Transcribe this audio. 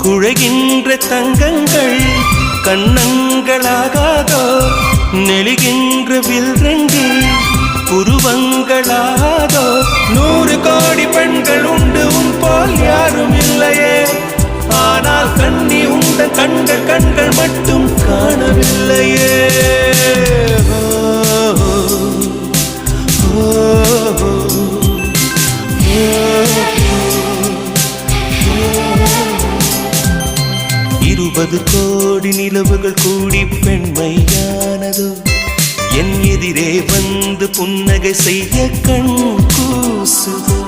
குழைகின்ற தங்கங்கள் கண்ணங்களாகாதோ நெளிகின்ற வில்ரங்கில் புருவங்களாகாதோ 100 கோடி பெண்கள் உண்டு உன் போல் யாரும் இல்லையே ஆனால் கண்ணி உண்ட கண்கள் கண்கள் மட்டும் காணவில்லையே இருபது கோடி நிலவுகள் கூடி பெண்மையானதோ என் எதிரே வந்து புன்னகை செய்ய கண் கூசுதோ